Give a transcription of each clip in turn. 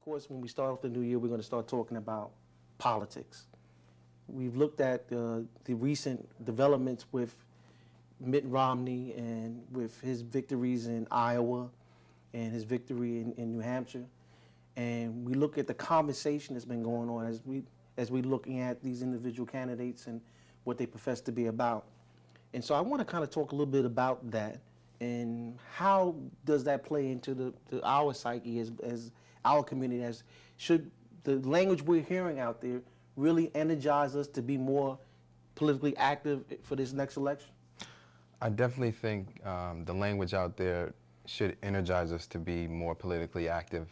course, when we start off the new year, we're going to start talking about politics. We've looked at the recent developments with Mitt Romney and with his victories in Iowa and his victory in New Hampshire. And we look at the conversation that's been going on as we looking at these individual candidates and what they profess to be about. And so I want to kind of talk a little bit about that and how does that play into our psyche as our community, as should the language we're hearing out there really energize us to be more politically active for this next election? I definitely think the language out there should energize us to be more politically active,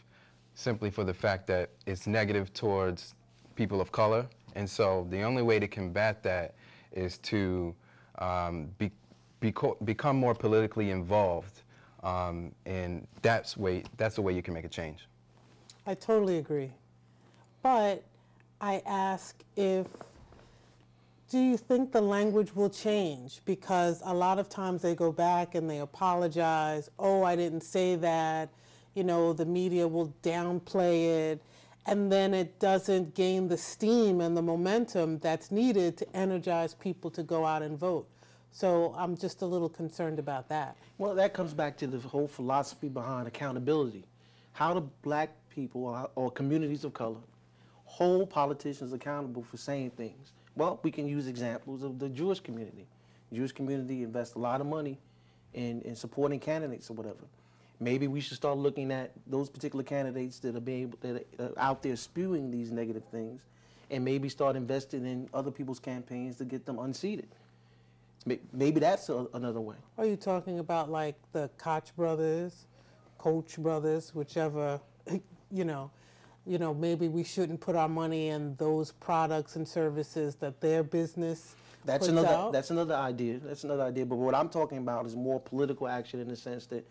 simply for the fact that it's negative towards people of color. And so the only way to combat that is to become more politically involved, and that's the way you can make a change. I totally agree. But I ask do you think the language will change? Because a lot of times they go back and they apologize. Oh, I didn't say that. You know, the media will downplay it. And then it doesn't gain the steam and the momentum that's needed to energize people to go out and vote. So I'm just a little concerned about that. Well, that comes back to the whole philosophy behind accountability. How do black people or communities of color hold politicians accountable for saying things? Well, we can use examples of the Jewish community. The Jewish community invests a lot of money in supporting candidates or whatever. Maybe we should start looking at those particular candidates that are out there spewing these negative things, and maybe start investing in other people's campaigns to get them unseated. Maybe that's another way. Are you talking about like the Koch brothers, whichever, maybe we shouldn't put our money in those products and services that their business puts out? That's another idea. That's another idea. But what I'm talking about is more political action in the sense that,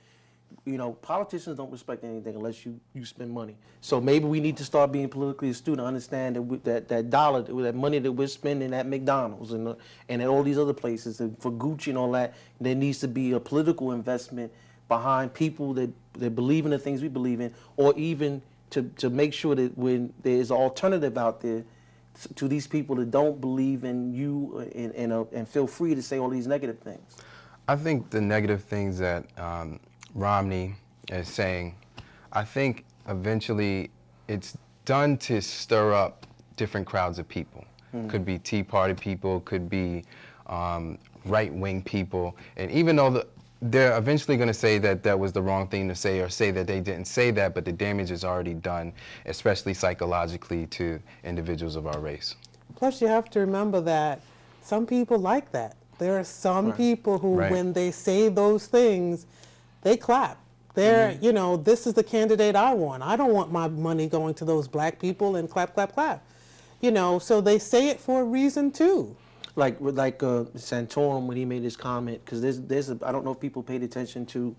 politicians don't respect anything unless you spend money. So maybe we need to start being politically astute and understand that money that we're spending at McDonald's and at all these other places and for Gucci and all that, there needs to be a political investment behind people that believe in the things we believe in, or even to make sure that when there's an alternative out there to these people that don't believe in you and feel free to say all these negative things. I think the negative things that Romney is saying, I think eventually it's done to stir up different crowds of people. Could be Tea Party people, could be right-wing people, and even though they're eventually going to say that that was the wrong thing to say, or say that they didn't say that, but the damage is already done, especially psychologically to individuals of our race. Plus, you have to remember that some people like that. There are some people who, when they say those things, they clap. They're, this is the candidate I want. I don't want my money going to those black people, and clap, clap, clap. So they say it for a reason too. Like Santorum, when he made his comment, because I don't know if people paid attention to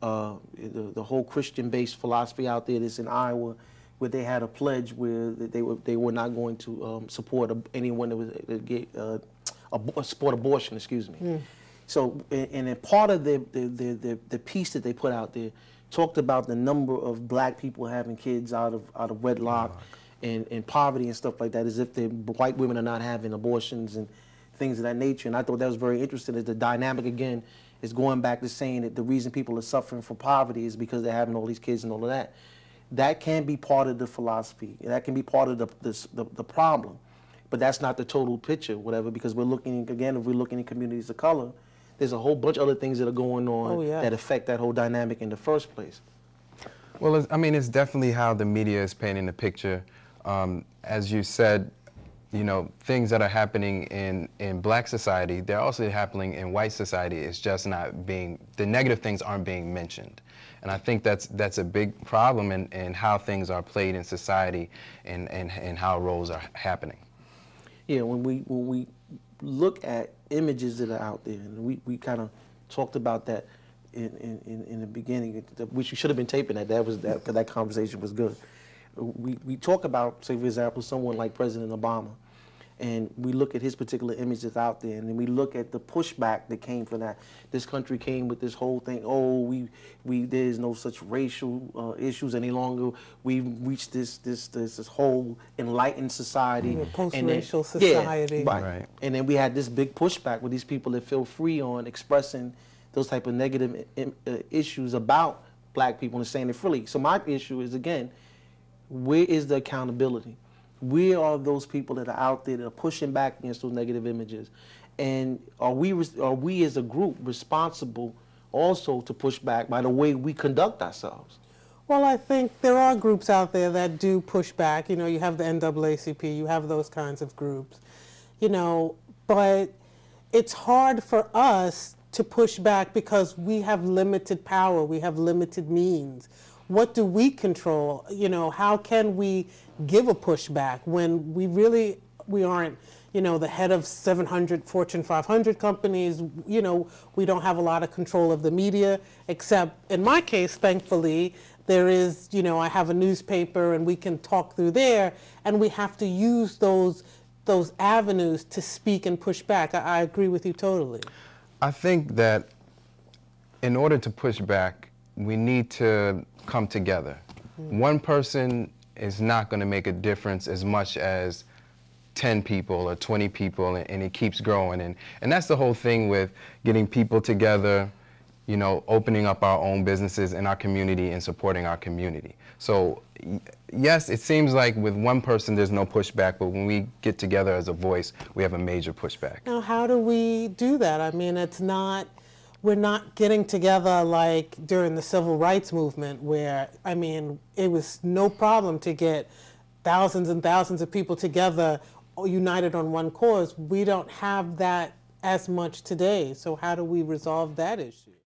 the whole Christian-based philosophy out there that's in Iowa, where they had a pledge where they were not going to support anyone that was support abortion. Excuse me. So, and part of the piece that they put out there talked about the number of black people having kids out of wedlock and poverty and stuff like that, as if the white women are not having abortions and things of that nature. And I thought that was very interesting, as the dynamic, again, is going back to saying that the reason people are suffering from poverty is because they're having all these kids and all of that. That can be part of the philosophy. That can be part of the problem. But that's not the total picture, whatever, because we're looking, again, if we're looking at communities of color, there's a whole bunch of other things that are going on that affect that whole dynamic in the first place. Well, it's definitely how the media is painting the picture. As you said, things that are happening in black society, they're also happening in white society. It's just not the negative things aren't being mentioned. And I think that's a big problem in how things are played in society and how roles are happening. Yeah, when we look at images that are out there, and we kind of talked about that in the beginning, which you should have been taping because that conversation was good. We talk about, say, for example, someone like President Obama, and we look at his particular image that's out there, and then we look at the pushback that came from that. This country came with this whole thing, oh, there's no such racial issues any longer. We've reached this whole enlightened society. Post-racial society. Yeah, Right. And then we had this big pushback with these people that feel free on expressing those type of negative issues about black people and saying it freely. So my issue is, again, where is the accountability? Where are those people that are out there that are pushing back against those negative images? And are we as a group responsible also to push back by the way we conduct ourselves? Well, I think there are groups out there that do push back. You know, you have the NAACP, you have those kinds of groups, you know, but it's hard for us to push back because we have limited power, we have limited means. What do we control? You know, how can we give a pushback when we aren't, you know, the head of 700 Fortune 500 companies? You know, we don't have a lot of control of the media, except in my case, thankfully, there is, you know, I have a newspaper and we can talk through there, and we have to use those avenues to speak and push back. I agree with you totally. I think that in order to push back, we need to come together. One person is not going to make a difference as much as 10 people or 20 people, and it keeps growing. And that's the whole thing with getting people together, you know, opening up our own businesses in our community and supporting our community. So yes, it seems like with one person there's no pushback, but when we get together as a voice, we have a major pushback. Now, how do we do that? I mean, we're not getting together like during the civil rights movement where, I mean, it was no problem to get thousands and thousands of people together united on one cause. We don't have that as much today. So how do we resolve that issue?